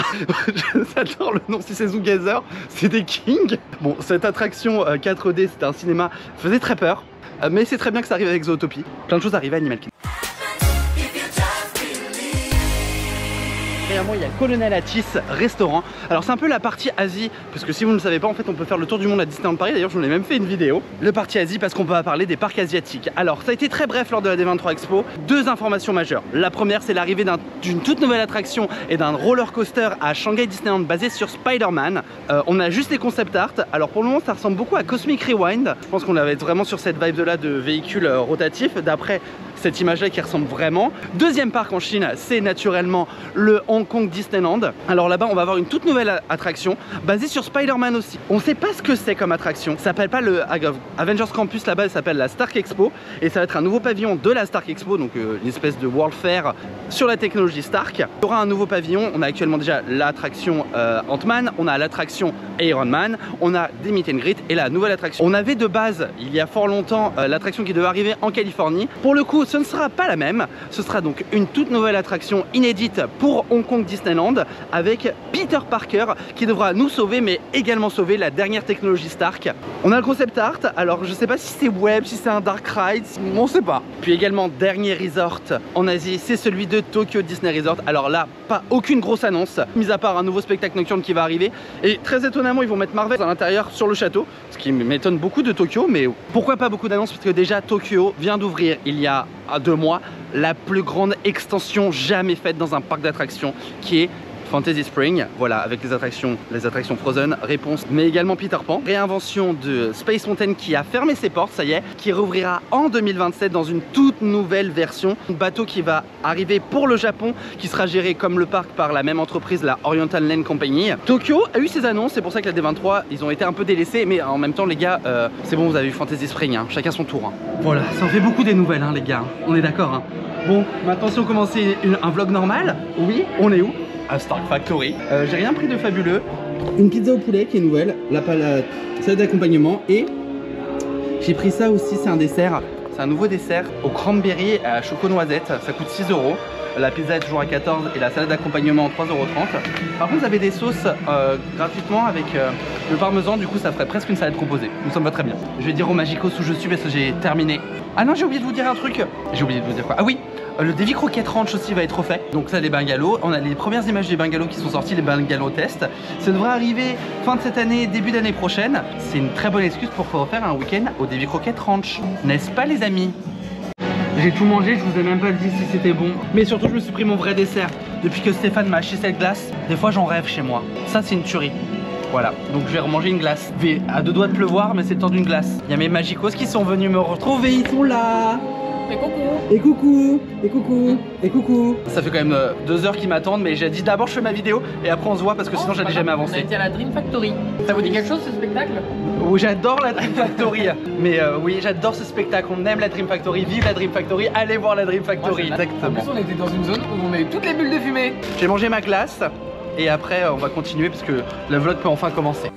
J'adore le nom, si c'est Zoogazer, c'est des kings. Bon, cette attraction 4D, c'était un cinéma, faisait très peur. Mais c'est très bien que ça arrive avec Zootopie. Plein de choses arrivent à Animal Kingdom. Derrière moi, il y a Colonel Atis restaurant. Alors c'est un peu la partie Asie, parce que si vous ne le savez pas, en fait on peut faire le tour du monde à Disneyland Paris. D'ailleurs je vous ai même fait une vidéo. Le partie Asie, parce qu'on va parler des parcs asiatiques. Alors ça a été très bref lors de la D23 Expo. 2 informations majeures. La première, c'est l'arrivée d'une toute nouvelle attraction et d'un roller coaster à Shanghai Disneyland basé sur Spider-Man. On a juste les concept art. Alors pour le moment ça ressemble beaucoup à Cosmic Rewind. Je pense qu'on va être vraiment sur cette vibe là de véhicules rotatifs, d'après cette image là qui ressemble vraiment. Deuxième parc en Chine, c'est naturellement le Hong Kong Disneyland. Alors là-bas on va avoir une toute nouvelle attraction basée sur Spider-Man aussi. On ne sait pas ce que c'est comme attraction. Ça s'appelle pas le Avengers Campus, là-bas elle s'appelle la Stark Expo, et ça va être un nouveau pavillon de la Stark Expo, donc une espèce de World Fair sur la technologie Stark. Il y aura un nouveau pavillon. On a actuellement déjà l'attraction Ant-Man, on a l'attraction Iron Man, on a des meet and greet et la nouvelle attraction. On avait de base il y a fort longtemps l'attraction qui devait arriver en Californie. Pour le coup ce ne sera pas la même, ce sera donc une toute nouvelle attraction inédite pour Hong Kong Disneyland avec Peter Parker qui devra nous sauver, mais également sauver la dernière technologie Stark. On a le concept art, alors je sais pas si c'est web, si c'est un dark ride, on sait pas. Puis également dernier resort en Asie, c'est celui de Tokyo Disney Resort. Alors là, pas aucune grosse annonce, mis à part un nouveau spectacle nocturne qui va arriver. Et très étonnamment, ils vont mettre Marvel à l'intérieur sur le château, ce qui m'étonne beaucoup de Tokyo, mais pourquoi pas beaucoup d'annonces, parce que déjà Tokyo vient d'ouvrir il y a 2 mois la plus grande extension jamais faite dans un parc d'attractions, qui est Fantasy Spring, voilà, avec les attractions Frozen, Réponse, mais également Peter Pan. Réinvention de Space Mountain qui a fermé ses portes, ça y est, qui rouvrira en 2027 dans une toute nouvelle version. Un bateau qui va arriver pour le Japon, qui sera géré comme le parc par la même entreprise, la Oriental Land Company. Tokyo a eu ses annonces, c'est pour ça que la D23, ils ont été un peu délaissés, mais en même temps les gars, c'est bon, vous avez eu Fantasy Spring, hein, chacun son tour. Hein. Voilà, ça en fait beaucoup des nouvelles hein, les gars, on est d'accord. Hein. Bon, maintenant si on commençait un vlog normal, oui, on est où? À Stark Factory. J'ai rien pris de fabuleux. Une pizza au poulet qui est nouvelle, la salade d'accompagnement, et j'ai pris ça aussi, c'est un dessert. C'est un nouveau dessert au cranberry et à choco noisette, ça coûte 6 €. La pizza est toujours à 14 et la salade d'accompagnement 3,30 €. Par contre vous avez des sauces gratuitement avec le parmesan, du coup ça ferait presque une salade composée. Donc ça me va très bien. Je vais dire au Magicos où je suis parce que j'ai terminé. Ah non, j'ai oublié de vous dire un truc. J'ai oublié de vous dire quoi? Ah oui, le Davy Crockett Ranch aussi va être refait. Donc ça, les bungalows, on a les premières images des bungalows qui sont sorties, les bungalows test. Ça devrait arriver fin de cette année, début d'année prochaine. C'est une très bonne excuse pour refaire un week-end au Davy Crockett Ranch, n'est-ce pas les amis? J'ai tout mangé, je vous ai même pas dit si c'était bon. Mais surtout, je me suis pris mon vrai dessert. Depuis que Stéphane m'a acheté cette glace, des fois j'en rêve chez moi. Ça, c'est une tuerie. Voilà, donc je vais remanger une glace. Je vais à 2 doigts de pleuvoir, mais c'est le temps d'une glace. Il y a mes Magicos qui sont venus me retrouver, ils sont là. Et coucou. Et coucou. Et coucou. Et coucou. Ça fait quand même 2 heures qu'ils m'attendent, mais j'ai dit d'abord je fais ma vidéo et après on se voit parce que sinon j'allais jamais avancer. On a été à la Dream Factory. Ça vous dit quelque chose ce spectacle? Oui, j'adore la Dream Factory. Mais oui, j'adore ce spectacle. On aime la Dream Factory. Vive la Dream Factory. Allez voir la Dream Factory. Exactement. En plus, on était dans une zone où on a eu toutes les bulles de fumée. J'ai mangé ma glace et après on va continuer parce que le vlog peut enfin commencer.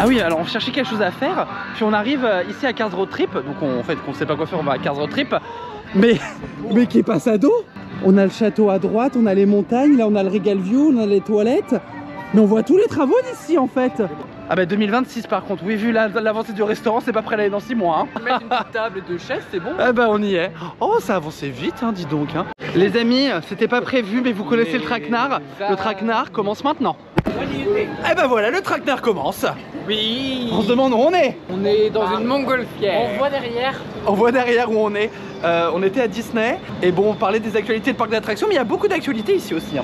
Ah oui, alors on cherchait quelque chose à faire, puis on arrive ici à Cars Road Trip, donc en fait qu'on sait pas quoi faire, on va à Cars Road Trip, mais qui est passe à dos. On a le château à droite, on a les montagnes, là on a le Regal View, on a les toilettes, mais on voit tous les travaux d'ici en fait. Ah bah 2026 par contre, oui, vu l'avancée du restaurant, c'est pas prêt d'aller dans 6 mois. Hein. Mettre une petite table et 2 chaises, c'est bon. Ah bah on y est. Oh, ça a avancé vite, hein, dis donc. Hein. Les amis, c'était pas prévu, mais vous connaissez le traquenard. Le traquenard commence maintenant. Eh ben voilà, le traquenard commence. Oui. On se demande où on est. On est dans une montgolfière. On voit derrière. On voit derrière où on est. On était à Disney. Et bon, on parlait des actualités de parc d'attractions, mais il y a beaucoup d'actualités ici aussi.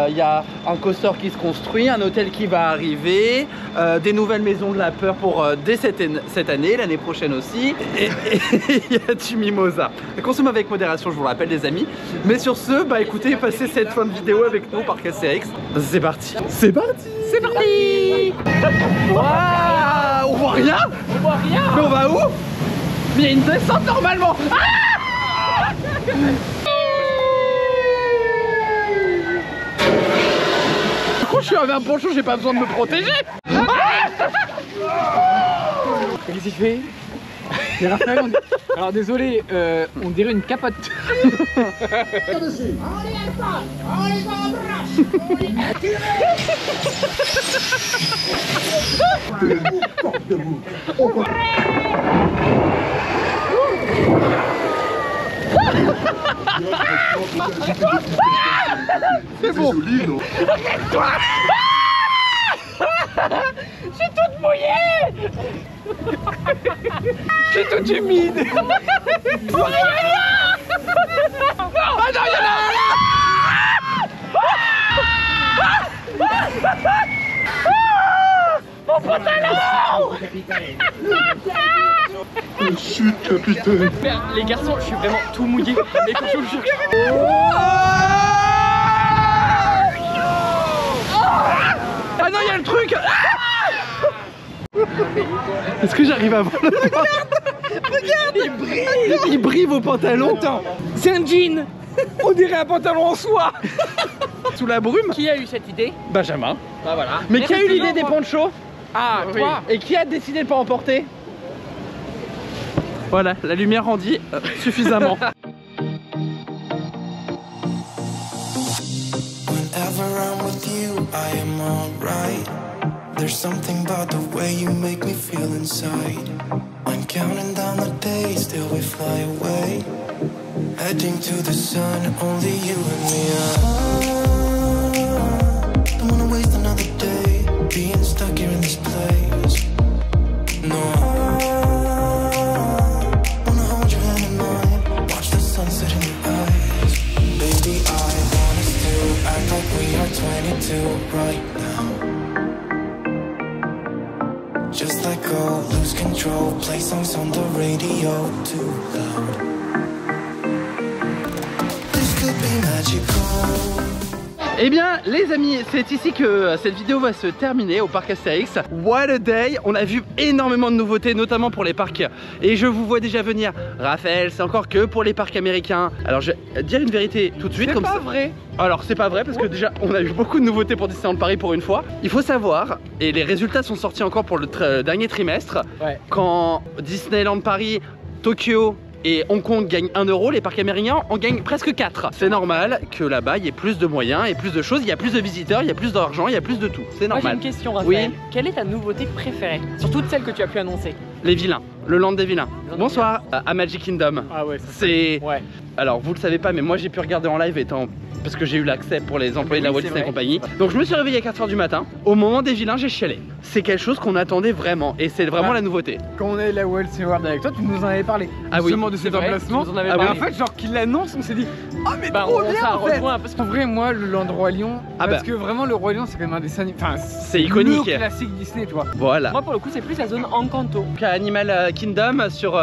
Il y a un coaster qui se construit, un hôtel qui va arriver, des nouvelles maisons de la peur pour dès cette année, l'année prochaine aussi. Et il y a du mimosa. Consomme avec modération, je vous le rappelle les amis. Mais sur ce, bah écoutez, passez cette fin de vidéo avec nous par KCX. C'est parti. C'est parti. C'est parti. Waouh, on voit rien. On voit rien. Mais on va où? Mais il y a une descente normalement. Ah, je suis avec un poncho, j'ai pas besoin de me protéger. Qu'est-ce qu'il fait? Et Raphaël, alors désolé, on dirait une capote. C'est bon. Je suis toute mouillée. Je suis toute humide. Oh, ah non, il y en a un là. mon pantalon. Chut, capitaine. Les garçons, je suis vraiment tout mouillé. Mais quand je vous jure. Ah non, il y a le truc. Est-ce que j'arrive à voir le pantalon? Regarde, il brille vos pantalons. Attends, c'est un jean. On dirait un pantalon en soie. Sous la brume. Qui a eu cette idée? Benjamin. Bah voilà. Mais qui a eu l'idée des ponchos? Ah, oui. toi. Et qui a décidé de pas emporter? Voilà, la lumière en dit suffisamment. Whenever I'm with you, I am alright. There's something about the way you make me feel inside. I'm counting down the days till we fly away. Heading to the sun, only you and me. Don't wanna waste another day being stuck here in this place. No, wanna hold your hand in mine, watch the sunset in your eyes. Baby, I want us to act like we are 22 right now. Just let go, lose control, play songs on the radio too loud. This could be magical. Eh bien les amis, c'est ici que cette vidéo va se terminer au parc Astérix. What a day! On a vu énormément de nouveautés, notamment pour les parcs. Et je vous vois déjà venir. Raphaël, c'est encore que pour les parcs américains. Alors je vais dire une vérité tout de suite. C'est pas vrai. Alors c'est pas vrai parce que déjà on a eu beaucoup de nouveautés pour Disneyland Paris pour une fois. Il faut savoir, et les résultats sont sortis encore pour le dernier trimestre, ouais. Quand Disneyland Paris, Tokyo et Hong Kong gagne 1 euro, les parcs américains en gagnent presque 4. C'est normal que là-bas il y ait plus de moyens et plus de choses, il y a plus de visiteurs, il y a plus d'argent, il y a plus de tout. C'est Moi j'ai normal. une question, Raphaël. Oui. Quelle est ta nouveauté préférée? Sur toutes celles que tu as pu annoncer. Les vilains, le land des vilains. Bonsoir à Magic Kingdom. Ah ouais, C'est... Ouais. Alors vous le savez pas mais moi j'ai pu regarder en live étant... parce que j'ai eu l'accès pour les employés de la Walt Disney Company. Donc je me suis réveillé à 4 h du matin. Au moment des vilains, j'ai chialé. C'est quelque chose qu'on attendait vraiment et c'est vraiment la nouveauté. Quand on est à la Walt Disney World avec toi, tu nous en avais parlé. Ah oui. Justement de cet vrai, emplacement. tu nous en avais Et parlé. en fait, genre qu'il l'annonce, on s'est dit oh mais Bah, trop on bien s'en en fait. rejoint parce En vrai, moi, le Roi Lion, Ah parce bah. que vraiment le Roi Lion, c'est quand même un dessin animé. Enfin, C'est iconique. Le classique Disney, tu vois. Voilà. Moi pour le coup c'est plus la zone Encanto. Donc, à Animal Kingdom sur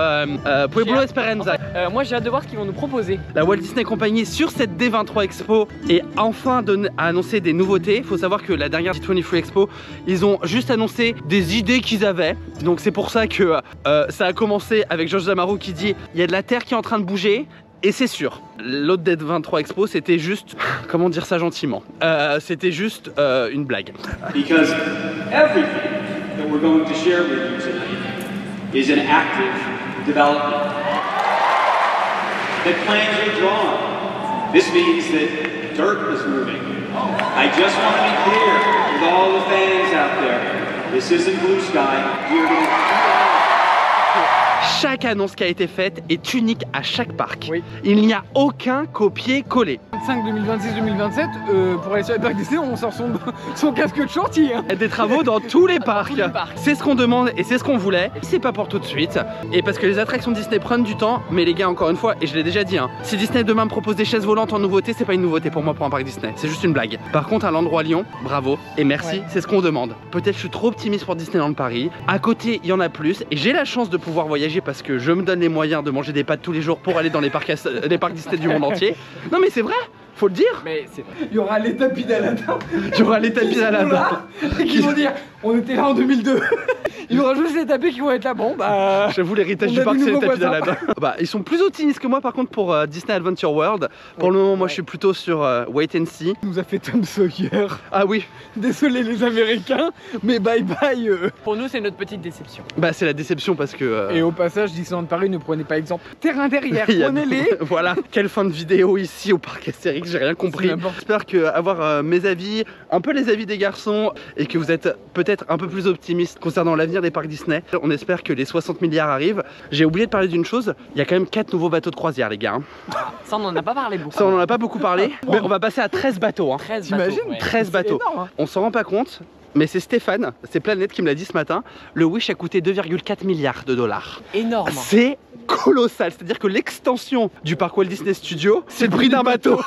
Pueblo Esperanza. Moi j'ai hâte de voir ce qu'ils vont nous proposer. La Walt Disney Company sur cette D23 Expo et enfin a annoncé des nouveautés. Il faut savoir que la dernière D23 Expo, ils ont juste annoncé des idées qu'ils avaient. Donc c'est pour ça que ça a commencé avec George D'Amaro qui dit il y a de la terre qui est en train de bouger. Et c'est sûr, l'autre D23 Expo c'était juste, comment dire ça gentiment, c'était juste une blague. Because everything that we're going to share with you tonight is an active development. That plans are drawn. This means that dirt is moving. I just want to be clear with all the fans out there. This isn't blue sky. You're going to... Chaque annonce qui a été faite est unique à chaque parc. Oui. Il n'y a aucun copier-coller. 2025, 2026, 2027, pour aller sur les parcs Disney, on sort son casque de chantier. Hein. Des travaux dans tous les parcs. les parcs. C'est ce qu'on demande et c'est ce qu'on voulait. C'est pas pour tout de suite. Et parce que les attractions Disney prennent du temps. Mais les gars, encore une fois, et je l'ai déjà dit, hein, si Disney demain me propose des chaises volantes en nouveauté, c'est pas une nouveauté pour moi pour un parc Disney. C'est juste une blague. Par contre, à l'endroit Lyon, bravo et merci. Ouais. C'est ce qu'on demande. Peut-être je suis trop optimiste pour Disneyland Paris. À côté, il y en a plus. Et j'ai la chance de pouvoir voyager parce que je me donne les moyens de manger des pâtes tous les jours pour aller dans les parcs Disney du monde entier. Non mais c'est vrai, faut le dire. Mais c'est Il y aura les tapis d'Aladin. Il y aura les tapis d'Aladin. Et qui vont dire on était là en 2002. Il y aura juste les tapis qui vont être là. Bon bah. J'avoue, l'héritage On du a parc, des c'est les nouveaux tapis voisins. d'Aladin. Bah, ils sont plus optimistes que moi par contre pour Disney Adventure World. Pour le moment, moi je suis plutôt sur Wait and See. Il nous a fait Tom Sawyer. Ah oui, Désolé les Américains, mais bye bye. pour nous c'est notre petite déception. bah c'est la déception parce que. Et au passage, Disneyland Paris, ne prenez pas exemple. Terrain derrière, il y a- prenez-les. Voilà, quelle fin de vidéo ici au parc Astérix, j'ai rien compris. C'est n'importe- J'espère que avoir mes avis, un peu les avis des garçons et que vous êtes peut-être un peu plus optimistes concernant l'avenir des parcs Disney. On espère que les 60 milliards arrivent. J'ai oublié de parler d'une chose, il y a quand même 4 nouveaux bateaux de croisière les gars. Hein. Ça on en a pas parlé beaucoup. Ça on en a pas beaucoup parlé, mais on va passer à 13 bateaux. Hein. 13 T'imagines bateaux, ouais. 13 bateaux. énorme, hein. On s'en rend pas compte, mais c'est Stéphane, c'est Planète qui me l'a dit ce matin. Le Wish a coûté 2,4 milliards de dollars. Énorme. C'est colossal, c'est-à-dire que l'extension du parc Walt Disney Studio, c'est le prix d'un bateau.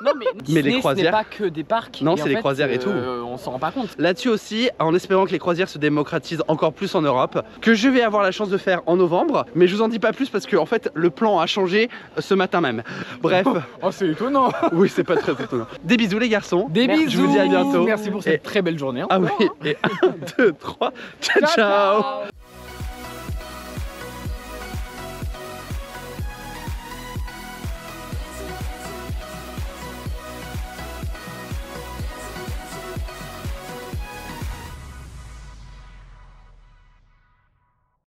Non mais Disney, les ce croisières- n'est pas que des parcs. Non, Et c'est en les fait, croisières et tout. On s'en rend pas compte. Là-dessus aussi, en espérant que les croisières se démocratisent encore plus en Europe, que je vais avoir la chance de faire en novembre, mais je vous en dis pas plus parce que en fait le plan a changé ce matin même. Bref, Oh, c'est étonnant. oui c'est pas très étonnant. Des bisous les garçons. Des Merci. bisous. Je vous dis à bientôt. Merci pour cette Et- très belle journée. Hein. Ah oui, et 1, 2, 3, ciao ciao.